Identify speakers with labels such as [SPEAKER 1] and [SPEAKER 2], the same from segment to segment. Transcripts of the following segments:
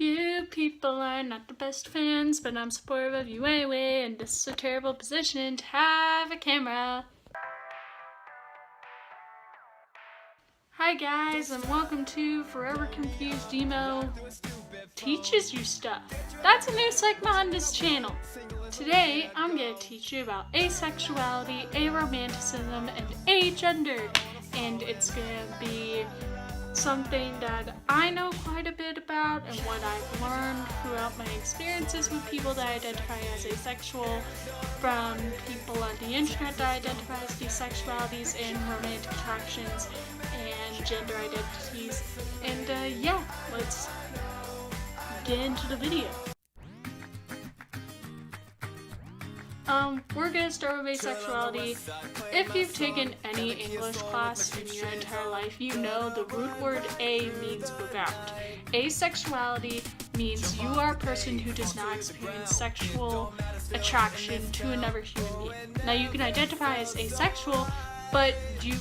[SPEAKER 1] You people are not the best fans, but I'm supportive of you anyway, and this is a terrible position to have a camera. Hi guys, and welcome to Forever Confused Emo Teaches You Stuff. That's a new segment on this channel. Today, I'm going to teach you about asexuality, aromanticism, and agender. And it's going to be something that I know quite a bit about and what I've learned throughout my experiences with people that identify as asexual, from people on the internet that identify as asexualities and romantic attractions and gender identities. And yeah, let's get into the video. We're gonna start with asexuality. If you've taken any English class in your entire life, you know the root word a means without. Asexuality means you are a person who does not experience sexual attraction to another human being. Now you can identify as asexual, but you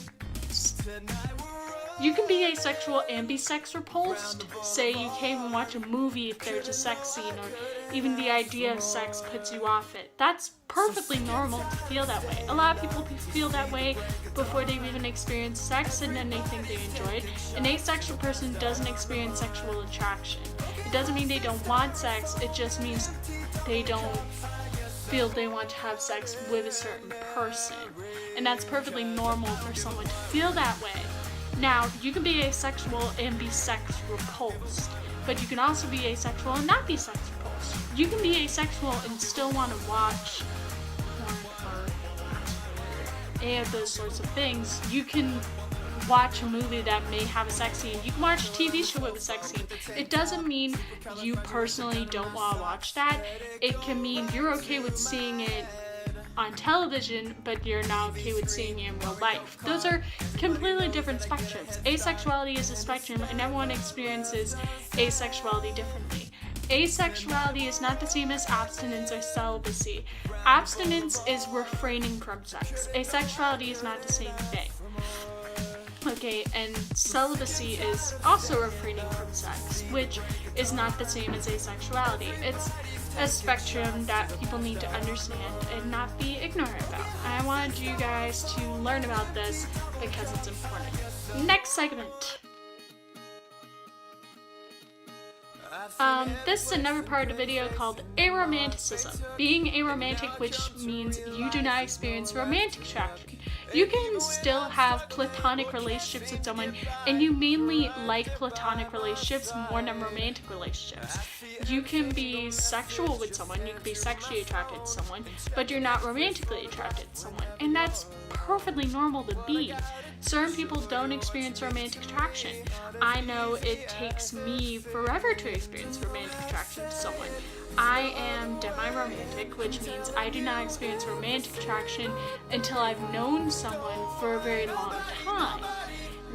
[SPEAKER 1] can be asexual and be sex repulsed. Say you can't even watch a movie if there's a sex scene, or even the idea of sex puts you off it. That's perfectly normal to feel that way. A lot of people feel that way before they've even experienced sex, and then they think they enjoy it. An asexual person doesn't experience sexual attraction. It doesn't mean they don't want sex, it just means they don't feel they want to have sex with a certain person. And that's perfectly normal for someone to feel that way. Now, you can be asexual and be sex repulsed, but you can also be asexual and not be sex repulsed. You can be asexual and still want to watch porn or any of those sorts of things. You can watch a movie that may have a sex scene. You can watch a TV show with a sex scene. It doesn't mean you personally don't want to watch that. It can mean you're okay with seeing it on television, but you're not okay with seeing it in real life. Those are completely different spectrums. Asexuality is a spectrum, and everyone experiences asexuality differently. Asexuality is not the same as abstinence or celibacy. Abstinence is refraining from sex. Asexuality is not the same thing. Okay, and celibacy is also refraining from sex, which is not the same as asexuality. It's a spectrum that people need to understand and not be ignorant about. I wanted you guys to learn about this because it's important. Next segment. This is another part of the video called Aromanticism. Being aromantic, which means you do not experience romantic attraction. You can still have platonic relationships with someone, and you mainly like platonic relationships more than romantic relationships. You can be sexual with someone, you can be sexually attracted to someone, but you're not romantically attracted to someone, and that's perfectly normal to be. Certain people don't experience romantic attraction. I know it takes me forever to experience romantic attraction to someone. I am demi-romantic, which means I do not experience romantic attraction until I've known someone for a very long time.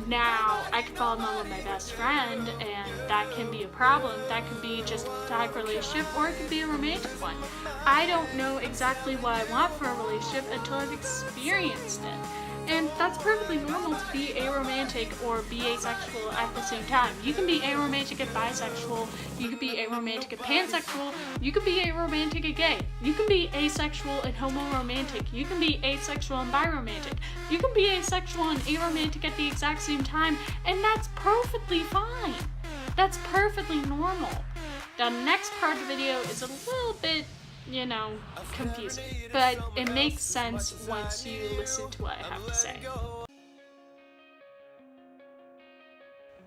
[SPEAKER 1] Now, I can fall in love with my best friend, and that can be a problem. That can be just a platonic relationship, or it could be a romantic one. I don't know exactly what I want for a relationship until I've experienced it. And that's perfectly normal to be aromantic or be asexual at the same time. You can be aromantic and bisexual, you can be aromantic and pansexual, you can be aromantic and gay, you can be asexual and homoromantic, you can be asexual and biromantic, you can be asexual and aromantic at the exact same time, and that's perfectly fine. That's perfectly normal. Now, the next part of the video is a little bit confusing, but it makes sense once you listen to what I have to say.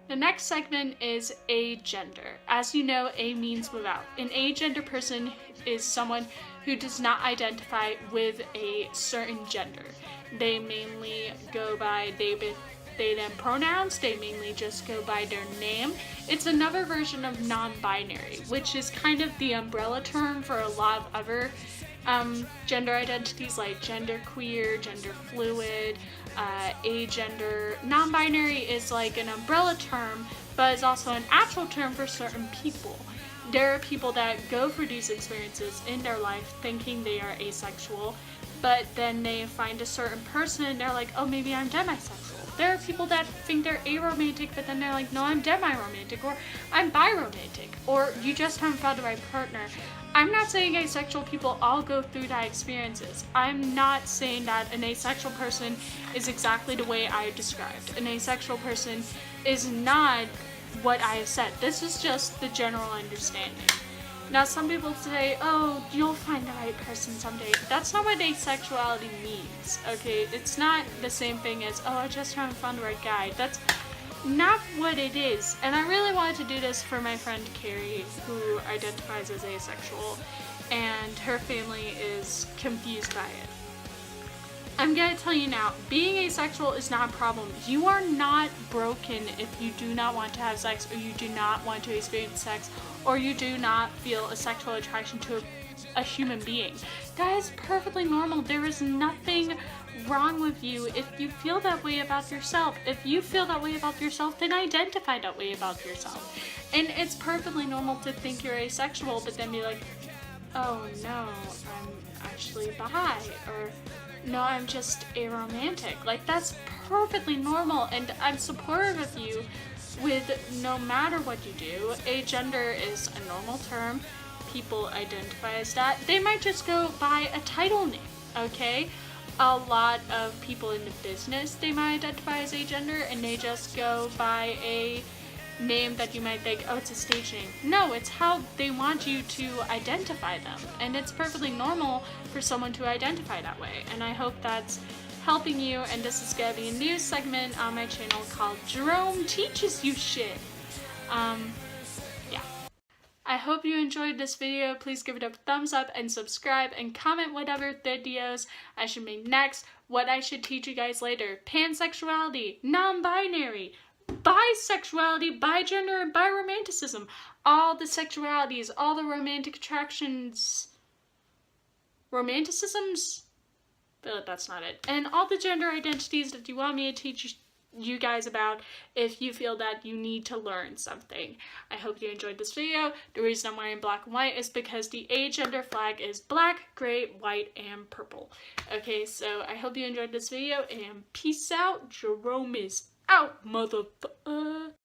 [SPEAKER 1] The next segment is agender. As you know, a means without. An agender person is someone who does not identify with a certain gender. They mainly go by they them pronouns, they mainly just go by their name. It's another version of non-binary, which is kind of the umbrella term for a lot of other gender identities like genderqueer, gender fluid, agender. Non-binary is like an umbrella term, but is also an actual term for certain people. There are people that go through these experiences in their life thinking they are asexual, but then they find a certain person and they're like, oh, maybe I'm demisexual. There are people that think they're aromantic, but then they're like, no, I'm demi-romantic, or I'm bi-romantic, or you just haven't found the right partner. I'm not saying asexual people all go through that experiences. I'm not saying that an asexual person is exactly the way I described. An asexual person is not what I have said. This is just the general understanding. Now, some people say, oh, you'll find the right person someday. That's not what asexuality means, okay? It's not the same thing as, oh, I just haven't found the right guy. That's not what it is. And I really wanted to do this for my friend Carrie, who identifies as asexual, and her family is confused by it. I'm gonna tell you now, being asexual is not a problem. You are not broken if you do not want to have sex, or you do not want to experience sex, or you do not feel a sexual attraction to a human being. That is perfectly normal. There is nothing wrong with you if you feel that way about yourself. If you feel that way about yourself, then identify that way about yourself. And it's perfectly normal to think you're asexual, but then be like, oh no, I'm actually bi, or no, I'm just aromantic. Like, that's perfectly normal, and I'm supportive of you with no matter what you do. Agender is a normal term. People identify as that. They might just go by a title name, okay? A lot of people in the business, they might identify as agender, and they just go by a name that you might think, oh, it's a stage name. No, it's how they want you to identify them, and it's perfectly normal for someone to identify that way. And I hope that's helping you, and this is gonna be a new segment on my channel called Jerome Teaches You Shit. Yeah. I hope you enjoyed this video. Please give it a thumbs up and subscribe, and comment whatever videos I should make next, what I should teach you guys later. Pansexuality, non-binary, bisexuality, bigender, and biromanticism. All the sexualities, all the romantic attractions, romanticisms? But that's not it. And all the gender identities that you want me to teach you guys about if you feel that you need to learn something. I hope you enjoyed this video. The reason I'm wearing black and white is because the agender flag is black, gray, white, and purple. Okay, so I hope you enjoyed this video, and peace out. Jerome is out, motherfucker.